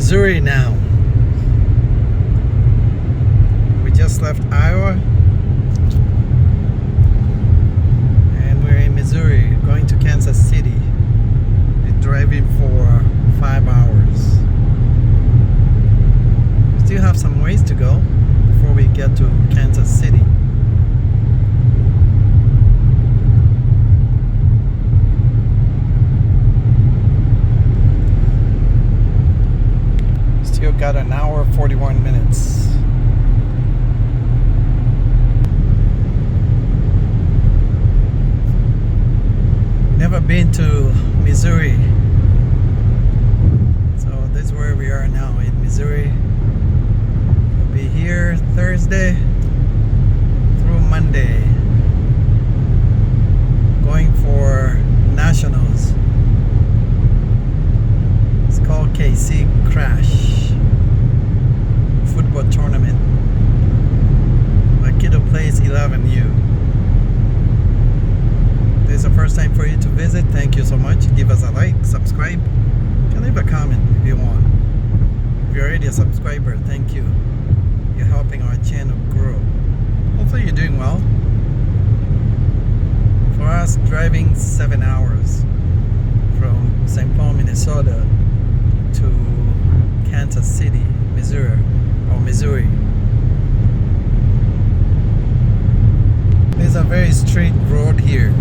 Missouri now. We just left Iowa and we're in Missouri going to Kansas City. We're driving for 5 hours. We still have some ways to go before we get to Kansas City. Still got an hour 41 minutes. Never been to Missouri, so this is where we are now in Missouri. We'll be here Thursday through Monday, going for nationals. It's called KC Crash football tournament. My kiddo plays 11U. This is the first time for you to visit. Thank you so much. Give us a like, subscribe. You can leave a comment if you want. If you're already a subscriber, thank you. You're helping our channel grow. Hopefully you're doing well. For us, driving 7 hours from St. Paul, Minnesota to Kansas City, Missouri. There's a very straight road here.